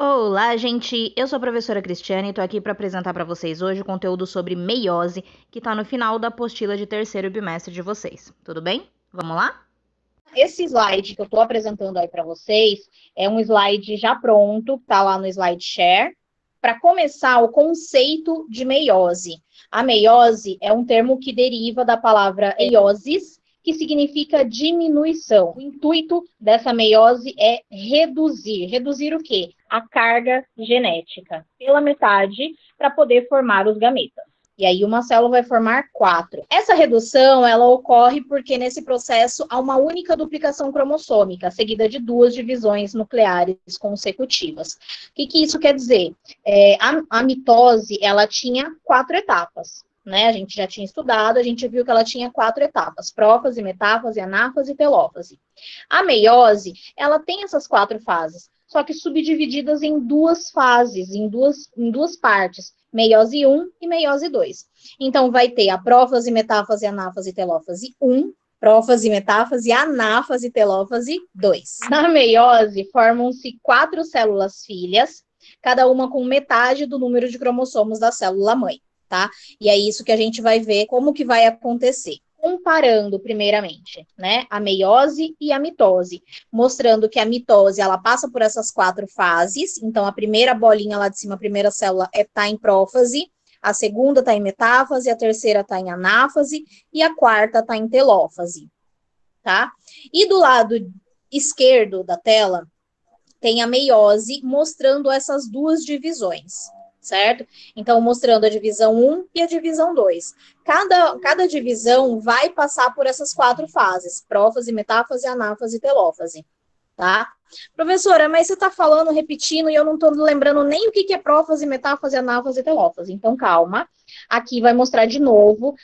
Olá, gente! Eu sou a professora Cristiane e tô aqui para apresentar para vocês hoje o conteúdo sobre meiose, que tá no final da apostila de terceiro bimestre de vocês. Tudo bem? Vamos lá? Esse slide que eu estou apresentando aí para vocês é um slide já pronto, está lá no slide share. Para começar, o conceito de meiose. A meiose é um termo que deriva da palavra eiosis, que significa diminuição. O intuito dessa meiose é reduzir. Reduzir o quê? A carga genética pela metade para poder formar os gametas. E aí uma célula vai formar 4. Essa redução, ela ocorre porque nesse processo há uma única duplicação cromossômica, seguida de 2 divisões nucleares consecutivas. O que isso quer dizer? A mitose, ela tinha 4 etapas. Né? A gente já tinha estudado, a gente viu que ela tinha 4 etapas: prófase, metáfase, anáfase e telófase. A meiose, ela tem essas 4 fases, só que subdivididas em 2 fases, em duas partes: meiose 1 e meiose 2. Então, vai ter a prófase, metáfase, anáfase, telófase 1, prófase, metáfase, anáfase, telófase 2. Na meiose, formam-se 4 células filhas, cada uma com metade do número de cromossomos da célula mãe, tá? E é isso que a gente vai ver como que vai acontecer. Comparando primeiramente, né, a meiose e a mitose, mostrando que a mitose, ela passa por essas 4 fases. Então, a primeira bolinha lá de cima, a primeira célula está em prófase, a segunda está em metáfase, a terceira está em anáfase e a quarta está em telófase, tá? E do lado esquerdo da tela tem a meiose, mostrando essas 2 divisões, certo? Então, mostrando a divisão 1 e a divisão 2. Cada divisão vai passar por essas 4 fases: prófase, metáfase, anáfase e telófase, tá? Professora, mas você está falando, repetindo, e eu não estou lembrando nem o que é prófase, metáfase, anáfase e telófase. Então, calma. Aqui vai mostrar de novo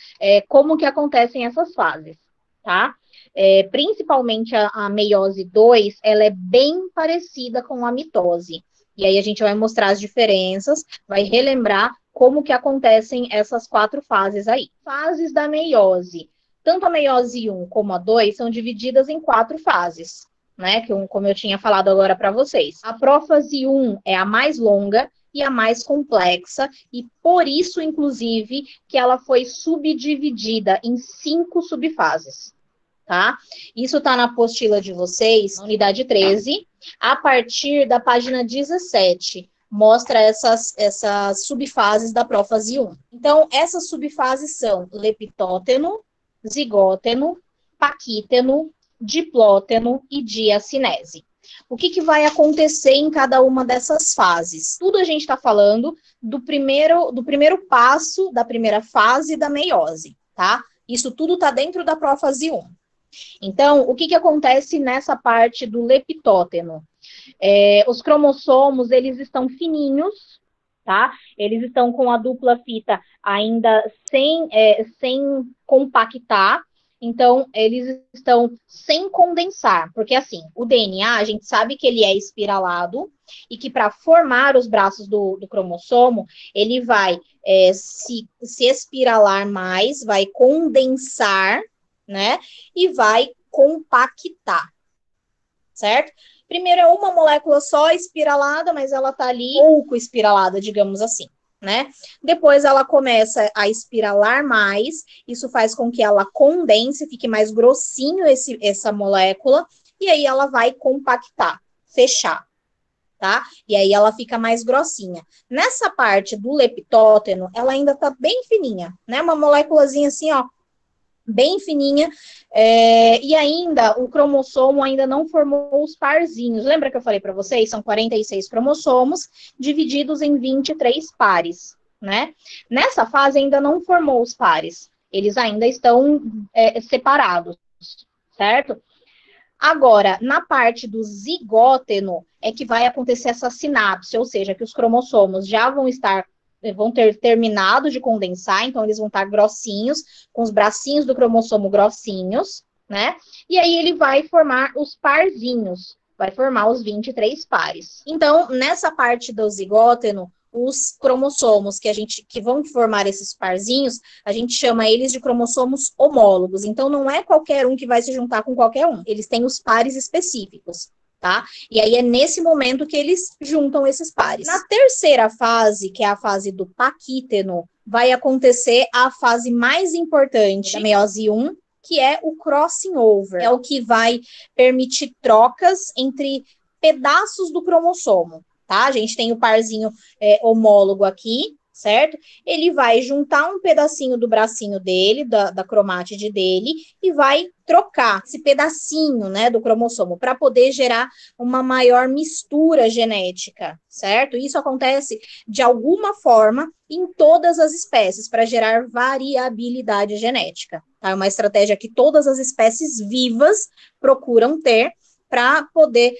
como que acontecem essas fases, tá? Principalmente a meiose 2, ela é bem parecida com a mitose. E aí a gente vai mostrar as diferenças, vai relembrar como que acontecem essas 4 fases aí. Fases da meiose. Tanto a meiose 1 como a 2 são divididas em 4 fases, né? Como eu tinha falado agora para vocês. A prófase 1 é a mais longa e a mais complexa, e por isso, inclusive, que ela foi subdividida em 5 subfases, tá? Isso está na apostila de vocês, na unidade 13, a partir da página 17. Mostra essas subfases da prófase 1. Então, essas subfases são leptóteno, zigóteno, paquíteno, diplóteno e diacinese. O que vai acontecer em cada uma dessas fases? Tudo a gente está falando do primeiro passo, da primeira fase da meiose, tá? Isso tudo está dentro da prófase 1. Então, o que acontece nessa parte do leptóteno? Os cromossomos, eles estão fininhos, tá? Eles estão com a dupla fita ainda sem compactar. Então, eles estão sem condensar, porque assim, o DNA, a gente sabe que ele é espiralado e que para formar os braços do cromossomo, ele vai se espiralar mais, vai condensar, né? E vai compactar, certo? Primeiro é uma molécula só espiralada, mas ela tá ali pouco espiralada, digamos assim, né? Depois ela começa a espiralar mais, isso faz com que ela condense, fique mais grossinho essa molécula, e aí ela vai compactar, fechar, tá? E aí ela fica mais grossinha. Nessa parte do leptóteno, ela ainda tá bem fininha, né? Uma moléculazinha assim, ó, bem fininha, e ainda o cromossomo ainda não formou os parzinhos. Lembra que eu falei para vocês? São 46 cromossomos divididos em 23 pares, né? Nessa fase ainda não formou os pares, eles ainda estão separados, certo? Agora, na parte do zigóteno é que vai acontecer essa sinapse, ou seja, que os cromossomos já vão ter terminado de condensar, então eles vão estar grossinhos, com os bracinhos do cromossomo grossinhos, né? E aí ele vai formar os parzinhos, vai formar os 23 pares. Então, nessa parte do zigóteno, os cromossomos que vão formar esses parzinhos, a gente chama eles de cromossomos homólogos. Então, não é qualquer um que vai se juntar com qualquer um. Eles têm os pares específicos, tá? E aí é nesse momento que eles juntam esses pares. Na terceira fase, que é a fase do paquíteno, vai acontecer a fase mais importante da meiose 1, que é o crossing over. É o que vai permitir trocas entre pedaços do cromossomo, tá? A gente tem o parzinho homólogo aqui, certo? Ele vai juntar um pedacinho do bracinho dele, da cromátide dele, e vai trocar esse pedacinho, né, do cromossomo para poder gerar uma maior mistura genética, certo? Isso acontece de alguma forma em todas as espécies para gerar variabilidade genética. Tá? É uma estratégia que todas as espécies vivas procuram ter para poder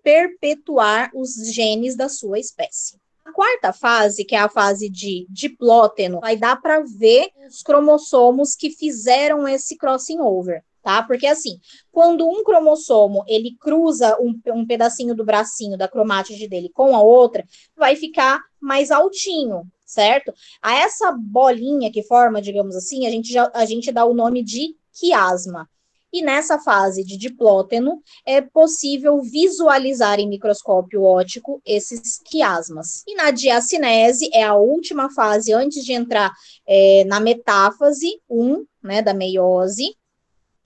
perpetuar os genes da sua espécie. A quarta fase, que é a fase de diplóteno, vai dar para ver os cromossomos que fizeram esse crossing over, tá? Porque assim, quando um cromossomo ele cruza um pedacinho do bracinho da cromátide dele com a outra, vai ficar mais altinho, certo? A essa bolinha que forma, digamos assim, a gente dá o nome de quiasma. E nessa fase de diplóteno, é possível visualizar em microscópio óptico esses quiasmas. E na diacinese, é a última fase antes de entrar na metáfase 1, né, da meiose.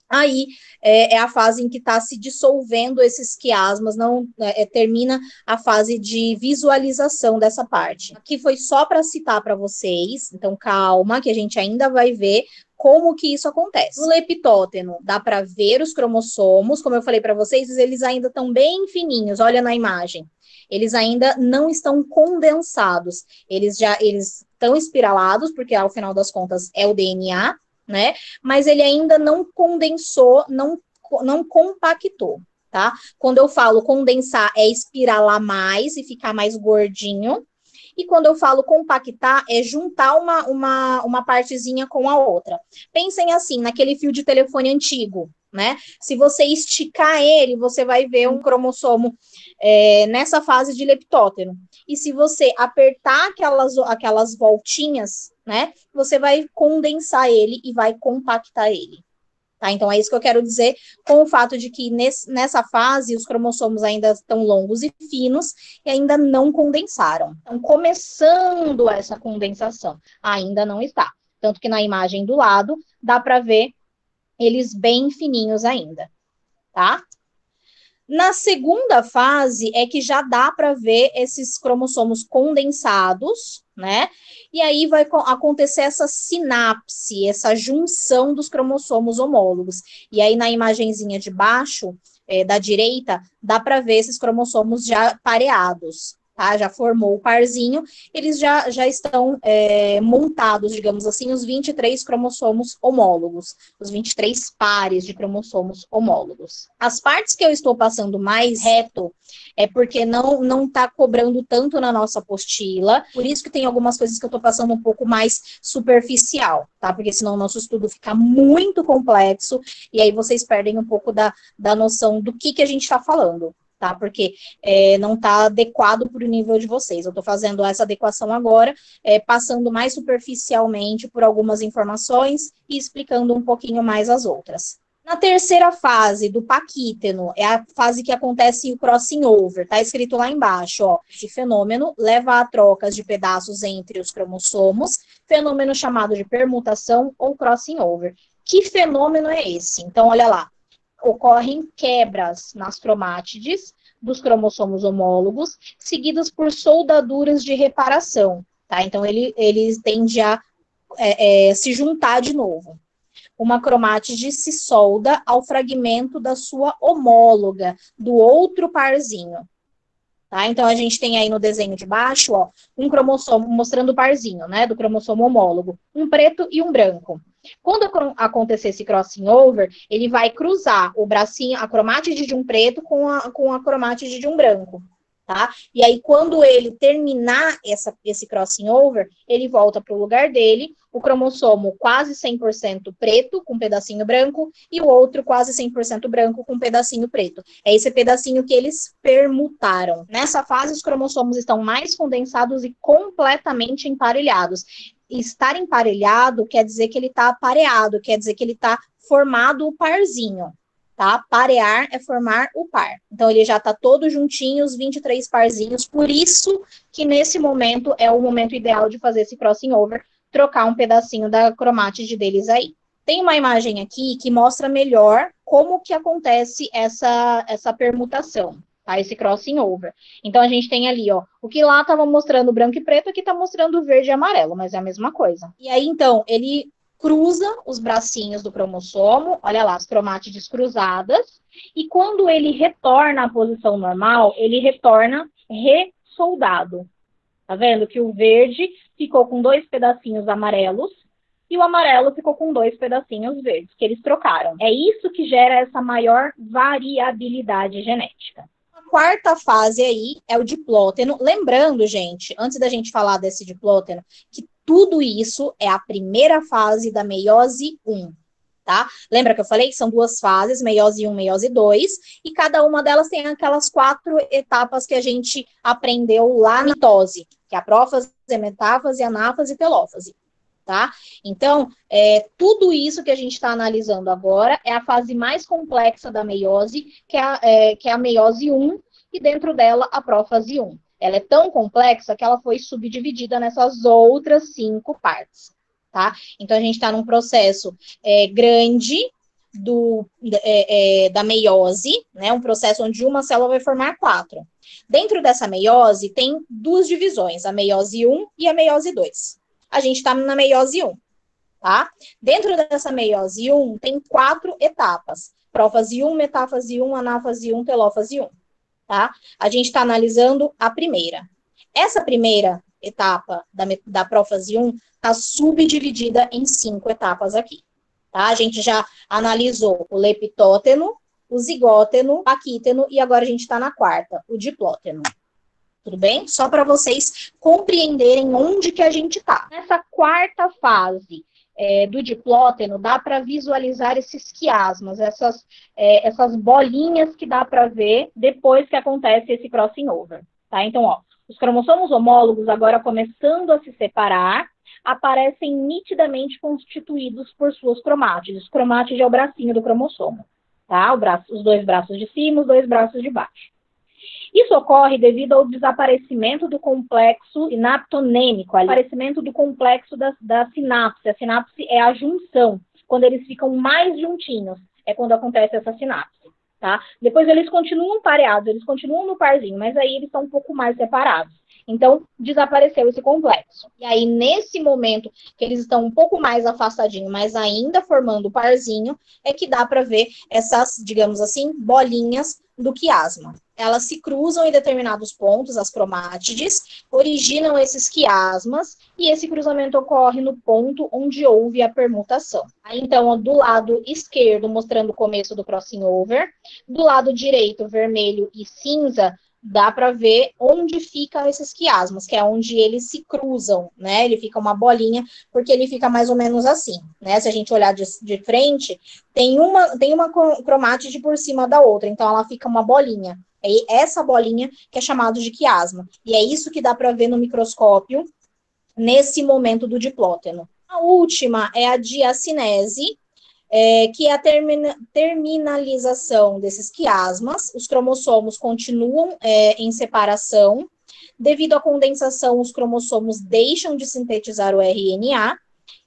Aí é a fase em que está se dissolvendo esses quiasmas, não termina a fase de visualização dessa parte. Aqui foi só para citar para vocês, então calma, que a gente ainda vai ver como que isso acontece. No leptóteno, dá para ver os cromossomos, como eu falei para vocês, eles ainda estão bem fininhos, olha na imagem. Eles ainda não estão condensados, eles estão espiralados, porque ao final das contas é o DNA, né? Mas ele ainda não condensou, não compactou, tá? Quando eu falo condensar, é espiralar mais e ficar mais gordinho. E quando eu falo compactar, é juntar uma partezinha com a outra. Pensem assim, naquele fio de telefone antigo, né? Se você esticar ele, você vai ver um cromossomo nessa fase de leptóteno. E se você apertar aquelas voltinhas, né? Você vai condensar ele e vai compactar ele. Tá? Então, é isso que eu quero dizer com o fato de que nessa fase os cromossomos ainda estão longos e finos e ainda não condensaram. Então, começando essa condensação, ainda não está. Tanto que na imagem do lado dá para ver eles bem fininhos ainda, tá? Na segunda fase é que já dá para ver esses cromossomos condensados, né? E aí vai acontecer essa sinapse, essa junção dos cromossomos homólogos. E aí na imagenzinha de baixo, da direita, dá para ver esses cromossomos já pareados. Tá? Já formou o parzinho, eles já estão montados, digamos assim, os 23 cromossomos homólogos, os 23 pares de cromossomos homólogos. As partes que eu estou passando mais reto é porque não está cobrando tanto na nossa apostila, por isso que tem algumas coisas que eu estou passando um pouco mais superficial, tá? Porque senão o nosso estudo fica muito complexo e aí vocês perdem um pouco da noção do que a gente está falando. Tá? Porque não está adequado para o nível de vocês. Eu estou fazendo essa adequação agora, passando mais superficialmente por algumas informações e explicando um pouquinho mais as outras. Na terceira fase do paquíteno, é a fase que acontece o crossing over, tá escrito lá embaixo, ó. Esse fenômeno leva a trocas de pedaços entre os cromossomos, fenômeno chamado de permutação ou crossing over. Que fenômeno é esse? Então, olha lá. Ocorrem quebras nas cromátides dos cromossomos homólogos, seguidas por soldaduras de reparação, tá? Então, ele tende a se juntar de novo. Uma cromátide se solda ao fragmento da sua homóloga, do outro parzinho. Tá? Então, a gente tem aí no desenho de baixo, ó, um cromossomo mostrando o parzinho, né, do cromossomo homólogo, um preto e um branco. Quando acontecer esse crossing over, ele vai cruzar o bracinho, a cromátide de um preto com a cromátide de um branco, tá? E aí, quando ele terminar esse crossing over, ele volta para o lugar dele, o cromossomo quase 100% preto, com um pedacinho branco, e o outro quase 100% branco, com um pedacinho preto. É esse pedacinho que eles permutaram. Nessa fase, os cromossomos estão mais condensados e completamente emparelhados. Estar emparelhado quer dizer que ele está pareado, quer dizer que ele está formado o parzinho, tá? Parear é formar o par. Então, ele já tá todo juntinho, os 23 parzinhos, por isso que nesse momento é o momento ideal de fazer esse crossing over, trocar um pedacinho da cromátide deles aí. Tem uma imagem aqui que mostra melhor como que acontece essa permutação, tá? Esse crossing over. Então, a gente tem ali, ó, o que lá estava mostrando branco e preto, aqui tá mostrando verde e amarelo, mas é a mesma coisa. E aí, então, ele cruza os bracinhos do cromossomo, olha lá, as cromátides cruzadas, e quando ele retorna à posição normal, ele retorna ressoldado. Tá vendo que o verde ficou com 2 pedacinhos amarelos e o amarelo ficou com 2 pedacinhos verdes, que eles trocaram. É isso que gera essa maior variabilidade genética. A quarta fase aí é o diplóteno. Lembrando, gente, antes da gente falar desse diplóteno, que tudo isso é a primeira fase da meiose 1, tá? Lembra que eu falei que são 2 fases, meiose 1, meiose 2, e cada uma delas tem aquelas 4 etapas que a gente aprendeu lá na mitose, que é a prófase, a metáfase, a anáfase e telófase, tá? Então, tudo isso que a gente está analisando agora é a fase mais complexa da meiose, que é a meiose 1, e dentro dela a prófase 1. Ela é tão complexa que ela foi subdividida nessas outras 5 partes, tá? Então, a gente está num processo grande da meiose, né? Um processo onde uma célula vai formar 4. Dentro dessa meiose, tem 2 divisões, a meiose 1 e a meiose 2. A gente está na meiose 1, tá? Dentro dessa meiose 1, tem 4 etapas. Prófase 1, metáfase 1, anáfase 1, telófase 1. Tá? A gente está analisando a primeira. Essa primeira etapa da prófase 1 está subdividida em 5 etapas aqui. Tá? A gente já analisou o leptóteno, o zigóteno, o aquíteno, e agora a gente está na quarta, o diplóteno. Tudo bem? Só para vocês compreenderem onde que a gente está. Nessa quarta fase do diplóteno, dá para visualizar esses quiasmas, essas bolinhas que dá para ver depois que acontece esse crossing over, tá? Então, ó, os cromossomos homólogos agora começando a se separar, aparecem nitidamente constituídos por suas cromátides. Cromátide é o bracinho do cromossomo, tá? Os 2 braços de cima, os 2 braços de baixo. Isso ocorre devido ao desaparecimento do complexo sinaptonêmico, desaparecimento do complexo da sinapse. A sinapse é a junção. Quando eles ficam mais juntinhos, é quando acontece essa sinapse, tá? Depois eles continuam pareados, eles continuam no parzinho, mas aí eles estão um pouco mais separados. Então, desapareceu esse complexo. E aí, nesse momento que eles estão um pouco mais afastadinhos, mas ainda formando o parzinho, é que dá para ver essas, digamos assim, bolinhas do quiasma. Elas se cruzam em determinados pontos, as cromátides, originam esses quiasmas, e esse cruzamento ocorre no ponto onde houve a permutação. Aí, então, do lado esquerdo, mostrando o começo do crossing over, do lado direito, vermelho e cinza, dá para ver onde ficam esses quiasmas, que é onde eles se cruzam, né? Ele fica uma bolinha, porque ele fica mais ou menos assim, né? Se a gente olhar de frente, tem uma cromátide por cima da outra, então ela fica uma bolinha. É essa bolinha que é chamada de quiasma. E é isso que dá para ver no microscópio nesse momento do diplóteno. A última é a diacinese, que é a terminalização desses quiasmas. Os cromossomos continuam em separação. Devido à condensação, os cromossomos deixam de sintetizar o RNA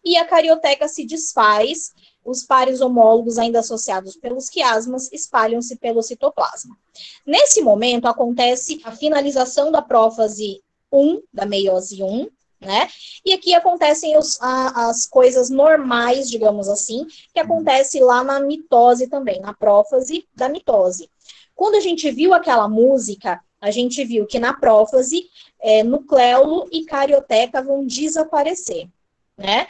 e a carioteca se desfaz. Os pares homólogos ainda associados pelos quiasmas espalham-se pelo citoplasma. Nesse momento, acontece a finalização da prófase 1, da meiose 1, né? E aqui acontecem as coisas normais, digamos assim, que acontece lá na mitose também, na prófase da mitose. Quando a gente viu aquela música, a gente viu que na prófase, nucleolo e carioteca vão desaparecer, né?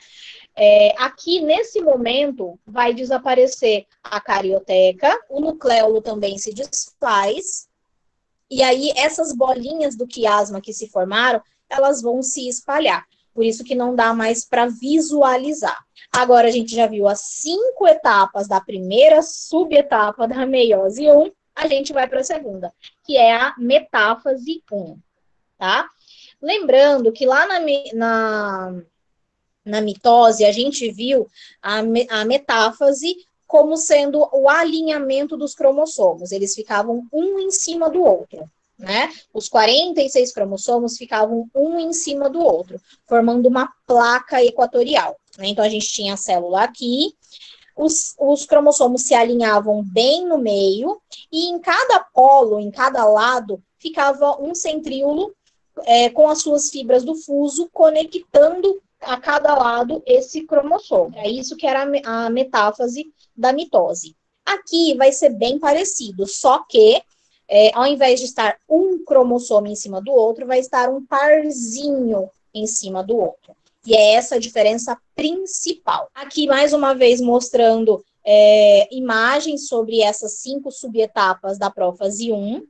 Aqui, nesse momento, vai desaparecer a carioteca, o nucleolo também se desfaz, e aí essas bolinhas do quiasma que se formaram, elas vão se espalhar. Por isso que não dá mais para visualizar. Agora, a gente já viu as 5 etapas da primeira subetapa da meiose 1, a gente vai para a segunda, que é a metáfase 1, tá? Lembrando que lá na mitose, a gente viu a metáfase como sendo o alinhamento dos cromossomos. Eles ficavam um em cima do outro, né? Os 46 cromossomos ficavam um em cima do outro, formando uma placa equatorial, né? Então, a gente tinha a célula aqui, os cromossomos se alinhavam bem no meio, e em cada polo, em cada lado, ficava um centríolo com as suas fibras do fuso, conectando a cada lado esse cromossomo. É isso que era a metáfase da mitose. Aqui vai ser bem parecido, só que ao invés de estar um cromossomo em cima do outro, vai estar um parzinho em cima do outro. E é essa a diferença principal. Aqui, mais uma vez, mostrando imagens sobre essas 5 subetapas da prófase 1.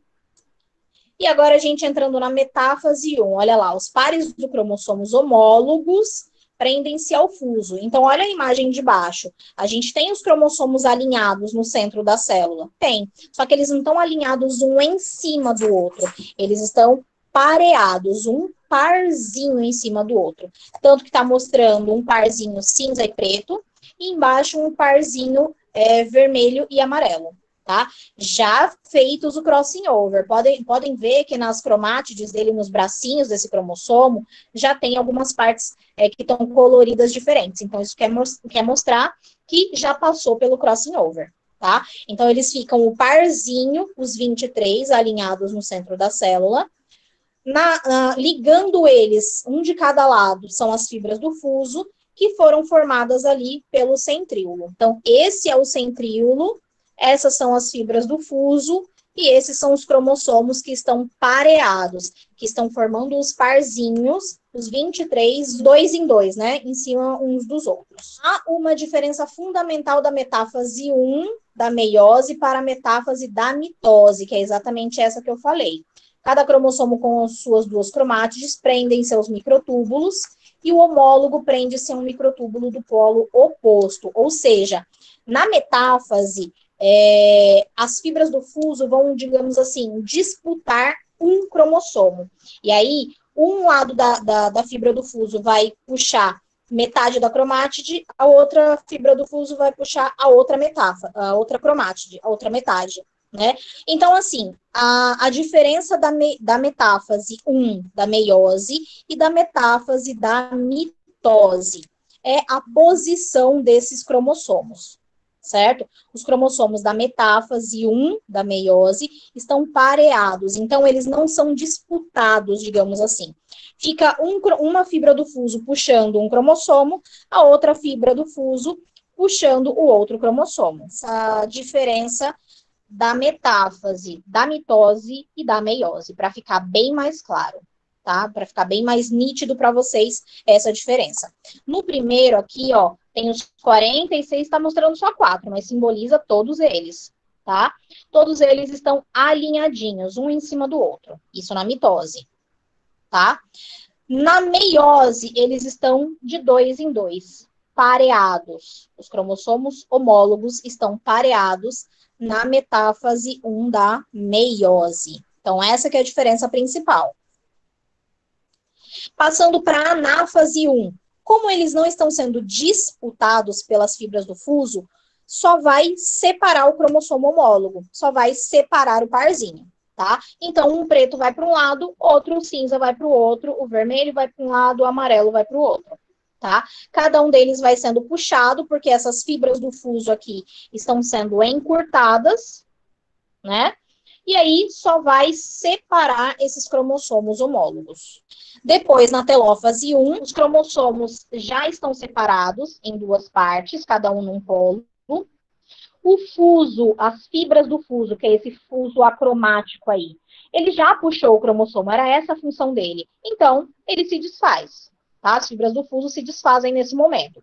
E agora a gente entrando na metáfase 1. Olha lá, os pares do cromossomos homólogos prendem-se ao fuso. Então, olha a imagem de baixo. A gente tem os cromossomos alinhados no centro da célula? Tem. Só que eles não estão alinhados um em cima do outro. Eles estão pareados, um parzinho em cima do outro. Tanto que está mostrando um parzinho cinza e preto, e embaixo um parzinho vermelho e amarelo. Tá? Já feitos o crossing over. Podem ver que nas cromátides dele, nos bracinhos desse cromossomo, já tem algumas partes que estão coloridas diferentes. Então, isso quer mostrar que já passou pelo crossing over. Tá? Então, eles ficam o parzinho, os 23 alinhados no centro da célula. Ligando eles, um de cada lado, são as fibras do fuso, que foram formadas ali pelo centríolo. Então, esse é o centríolo. Essas são as fibras do fuso, e esses são os cromossomos que estão pareados, que estão formando os parzinhos, os 23, 2 em 2, né, em cima uns dos outros. Há uma diferença fundamental da metáfase 1, da meiose, para a metáfase da mitose, que é exatamente essa que eu falei. Cada cromossomo com as suas 2 cromátides prendem seus microtúbulos, e o homólogo prende-se a um microtúbulo do polo oposto, ou seja, na metáfase, as fibras do fuso vão, digamos assim, disputar um cromossomo. E aí, um lado da fibra do fuso vai puxar metade da cromátide, a outra fibra do fuso vai puxar a outra cromátide, a outra metade, né? Então, assim, a diferença da metáfase 1, da meiose, e da metáfase da mitose é a posição desses cromossomos. Certo? Os cromossomos da metáfase 1, da meiose, estão pareados, então eles não são disputados, digamos assim. Fica uma fibra do fuso puxando um cromossomo, a outra fibra do fuso puxando o outro cromossomo. Essa diferença da metáfase, da mitose e da meiose, para ficar bem mais claro. Tá? Para ficar bem mais nítido para vocês essa diferença. No primeiro aqui, ó, tem os 46, está mostrando só 4, mas simboliza todos eles, tá? Todos eles estão alinhadinhos, um em cima do outro. Isso na mitose, tá? Na meiose, eles estão de 2 em 2, pareados. Os cromossomos homólogos estão pareados na metáfase 1 da meiose. Então, essa que é a diferença principal. Passando para a anáfase 1. Como eles não estão sendo disputados pelas fibras do fuso, só vai separar o cromossomo homólogo, só vai separar o parzinho, tá? Então, um preto vai para um lado, outro cinza vai para o outro, o vermelho vai para um lado, o amarelo vai para o outro, tá? Cada um deles vai sendo puxado, porque essas fibras do fuso aqui estão sendo encurtadas, né? E aí, só vai separar esses cromossomos homólogos. Depois, na telófase 1, os cromossomos já estão separados em 2 partes, cada um num polo. O fuso, as fibras do fuso, que é esse fuso acromático aí, ele já puxou o cromossomo, era essa a função dele. Então, ele se desfaz, tá? As fibras do fuso se desfazem nesse momento.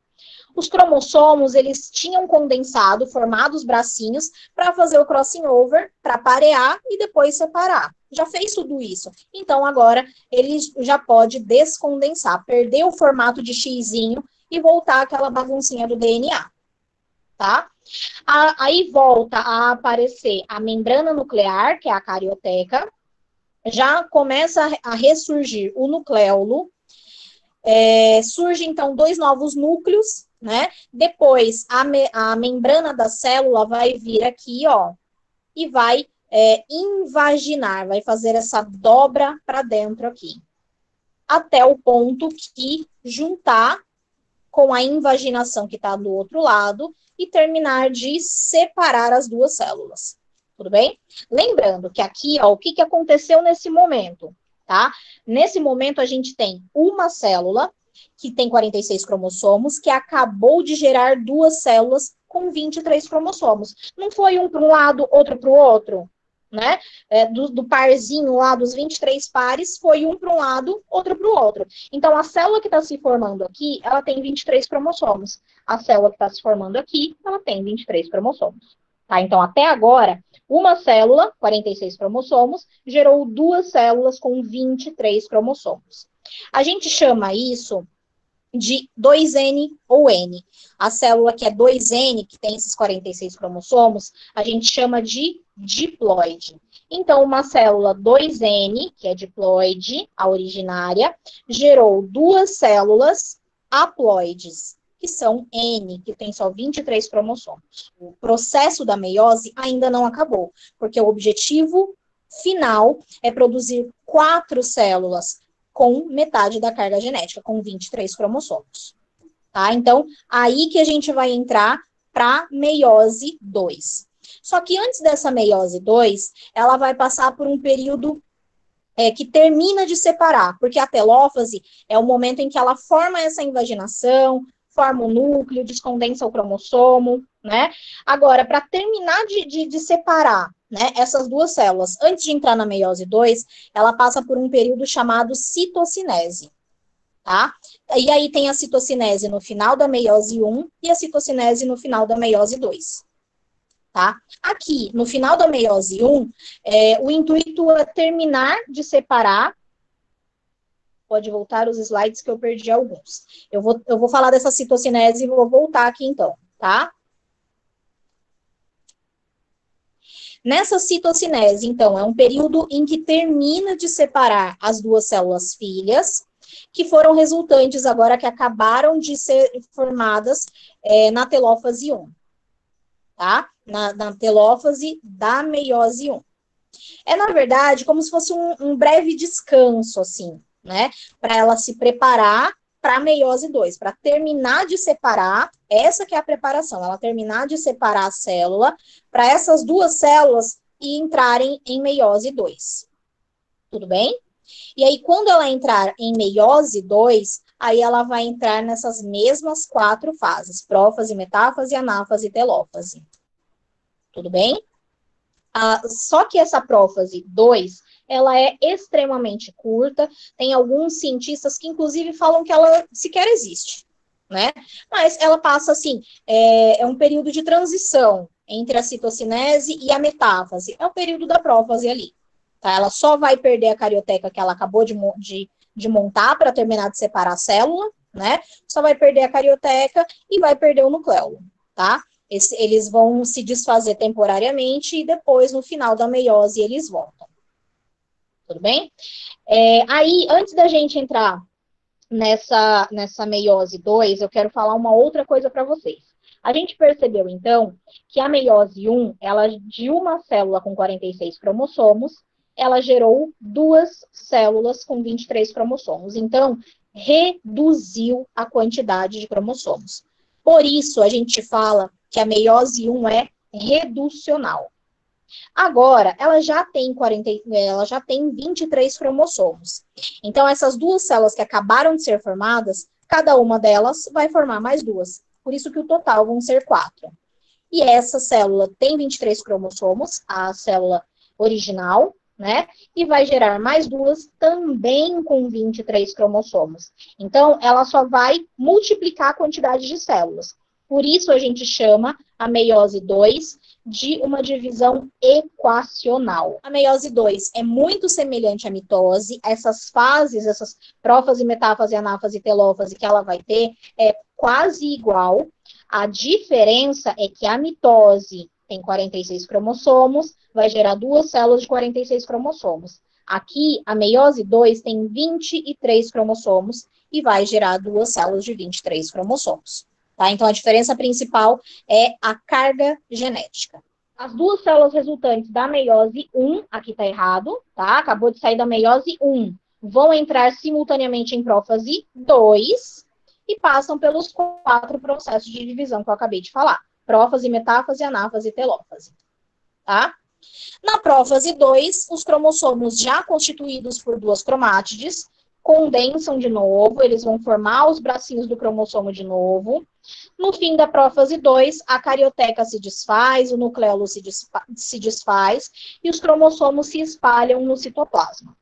Os cromossomos, eles tinham condensado, formado os bracinhos, para fazer o crossing over, para parear e depois separar. Já fez tudo isso. Então, agora, ele já pode descondensar, perder o formato de xizinho e voltar àquela baguncinha do DNA, tá? Aí volta a aparecer a membrana nuclear, que é a carioteca, já começa a ressurgir o nucleolo. Surgem, então, 2 novos núcleos, né? Depois, a membrana da célula vai vir aqui, ó, e vai invaginar, vai fazer essa dobra para dentro aqui, até o ponto que juntar com a invaginação que está do outro lado e terminar de separar as duas células. Tudo bem? Lembrando que aqui, ó, o que aconteceu nesse momento, tá? Nesse momento, a gente tem uma célula que tem 46 cromossomos, que acabou de gerar duas células com 23 cromossomos. Não foi um para um lado, outro para o outro, né? Do parzinho lá, dos 23 pares, foi um para um lado, outro para o outro. Então, a célula que está se formando aqui, ela tem 23 cromossomos. A célula que está se formando aqui, ela tem 23 cromossomos. Tá? Então, até agora, uma célula, 46 cromossomos, gerou duas células com 23 cromossomos. A gente chama isso de 2N ou N. A célula que é 2N, que tem esses 46 cromossomos, a gente chama de diploide. Então, uma célula 2N, que é diploide, a originária, gerou duas células haploides, que são N, que tem só 23 cromossomos. O processo da meiose ainda não acabou, porque o objetivo final é produzir 4 células com metade da carga genética, com 23 cromossomos. Tá? Então, aí que a gente vai entrar para meiose 2. Só que antes dessa meiose 2, ela vai passar por um período que termina de separar, porque a telófase é o momento em que ela forma essa invaginação, forma o núcleo, descondensa o cromossomo, né? Agora, para terminar de separar, né, essas duas células, antes de entrar na meiose 2, ela passa por um período chamado citocinese, tá? E aí tem a citocinese no final da meiose 1 e a citocinese no final da meiose 2. Tá? Aqui, no final da meiose 1, o intuito é terminar de separar. Pode voltar os slides que eu perdi alguns. Eu vou falar dessa citocinese e vou voltar aqui então, tá? Nessa citocinese, então, é um período em que termina de separar as duas células filhas, que foram resultantes agora que acabaram de ser formadas na telófase 1, tá? Na telófase da meiose 1. Na verdade, como se fosse um breve descanso, assim, né? Para ela se preparar para a meiose 2, para terminar de separar, essa que é a preparação, ela terminar de separar a célula, para essas duas células entrarem em meiose 2. Tudo bem? E aí, quando ela entrar em meiose 2, aí ela vai entrar nessas mesmas 4 fases, prófase, metáfase, anáfase e telófase. Tudo bem? Só que essa prófase 2, ela é extremamente curta, tem alguns cientistas que inclusive falam que ela sequer existe, né? Mas ela passa assim, é um período de transição entre a citocinese e a metáfase, é o período da prófase ali, tá? Ela só vai perder a carioteca que ela acabou de montar para terminar de separar a célula, né? Só vai perder a carioteca e vai perder o nucleolo, tá? Eles vão se desfazer temporariamente e depois, no final da meiose, eles voltam. Tudo bem? Aí, antes da gente entrar nessa meiose 2, eu quero falar uma outra coisa para vocês. A gente percebeu, então, que a meiose 1, ela, de uma célula com 46 cromossomos, ela gerou duas células com 23 cromossomos. Então, reduziu a quantidade de cromossomos. Por isso, a gente fala que a meiose 1 é reducional. Agora, ela já tem 23 cromossomos. Então, essas duas células que acabaram de ser formadas, cada uma delas vai formar mais duas. Por isso que o total vão ser 4. E essa célula tem 23 cromossomos, a célula original, né? E vai gerar mais duas também com 23 cromossomos. Então, ela só vai multiplicar a quantidade de células. Por isso, a gente chama a meiose 2 de uma divisão equacional. A meiose 2 é muito semelhante à mitose. Essas fases, essas prófase, metáfase, anáfase e telófase que ela vai ter é quase igual. A diferença é que a mitose tem 46 cromossomos, vai gerar duas células de 46 cromossomos. Aqui, a meiose 2 tem 23 cromossomos e vai gerar duas células de 23 cromossomos. tá? Então, a diferença principal é a carga genética. As duas células resultantes da meiose 1, aqui tá errado, tá? Acabou de sair da meiose 1, vão entrar simultaneamente em prófase 2 e passam pelos 4 processos de divisão que eu acabei de falar. Prófase, metáfase, anáfase e telófase, tá? Na prófase 2, os cromossomos já constituídos por duas cromátides condensam de novo, eles vão formar os bracinhos do cromossomo de novo. No fim da prófase 2, a carioteca se desfaz, o nucleolo se desfaz e os cromossomos se espalham no citoplasma.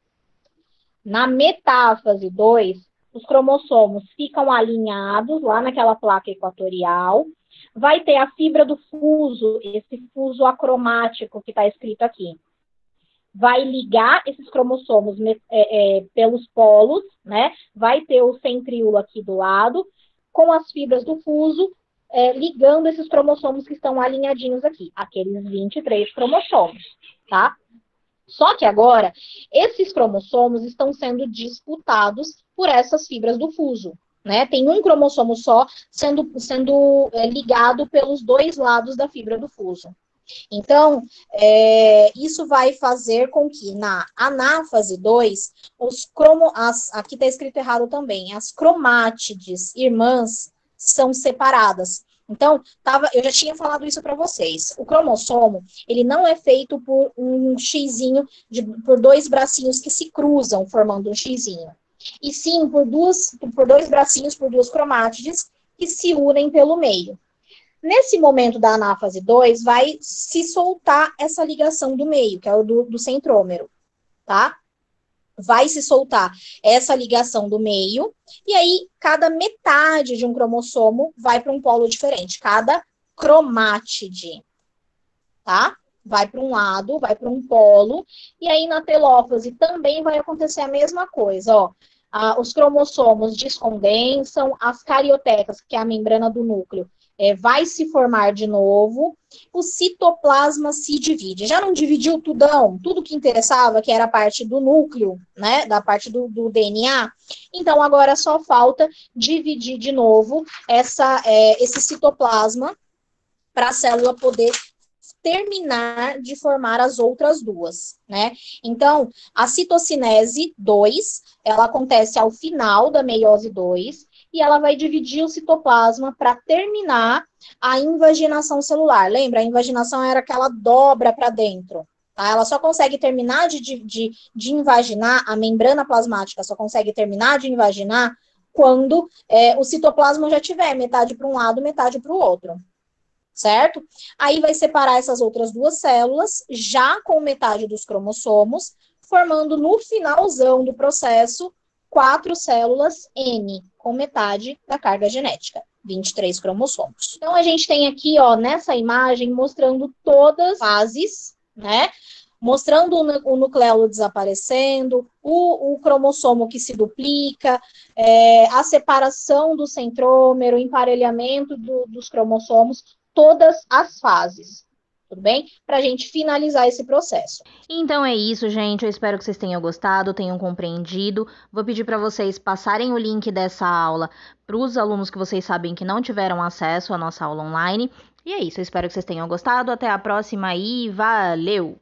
Na metáfase 2, os cromossomos ficam alinhados lá naquela placa equatorial. Vai ter a fibra do fuso, esse fuso acromático que está escrito aqui. Vai ligar esses cromossomos pelos polos, né? Vai ter o centríolo aqui do lado, com as fibras do fuso, ligando esses cromossomos que estão alinhadinhos aqui, aqueles 23 cromossomos, tá? Só que agora, esses cromossomos estão sendo disputados por essas fibras do fuso, né? Tem um cromossomo só sendo ligado pelos dois lados da fibra do fuso. Então, isso vai fazer com que na anáfase 2, aqui está escrito errado também, as cromátides irmãs são separadas. Então, eu já tinha falado isso para vocês. O cromossomo, ele não é feito por um xizinho, por dois bracinhos que se cruzam, formando um xizinho. E sim por dois bracinhos, por duas cromátides, que se unem pelo meio. Nesse momento da anáfase 2, vai se soltar essa ligação do meio, que é o do centrômero, tá? Vai se soltar essa ligação do meio, e aí cada metade de um cromossomo vai para um polo diferente, cada cromátide, tá? Vai para um lado, vai para um polo, e aí na telófase também vai acontecer a mesma coisa, ó. Os cromossomos descondensam, as cariotecas, que é a membrana do núcleo, vai se formar de novo, o citoplasma se divide. Já não dividiu tudão? Tudo que interessava, que era a parte do núcleo, né, da parte do DNA? Então, agora só falta dividir de novo esse citoplasma para a célula poder terminar de formar as outras duas, né? Então, a citocinese 2, ela acontece ao final da meiose 2, e ela vai dividir o citoplasma para terminar a invaginação celular. Lembra? A invaginação era aquela dobra para dentro. Tá? Ela só consegue terminar de invaginar, a membrana plasmática só consegue terminar de invaginar quando o citoplasma já tiver metade para um lado, metade para o outro. Certo? Aí vai separar essas outras duas células, já com metade dos cromossomos, formando no finalzão do processo 4 células N, com metade da carga genética, 23 cromossomos. Então, a gente tem aqui, ó, nessa imagem, mostrando todas as fases, né? Mostrando o nucleolo desaparecendo, o cromossomo que se duplica, a separação do centrômero, o emparelhamento dos cromossomos, todas as fases, tudo bem? Para a gente finalizar esse processo. Então é isso, gente. Eu espero que vocês tenham gostado, tenham compreendido. Vou pedir para vocês passarem o link dessa aula para os alunos que vocês sabem que não tiveram acesso à nossa aula online. E é isso, eu espero que vocês tenham gostado. Até a próxima e valeu!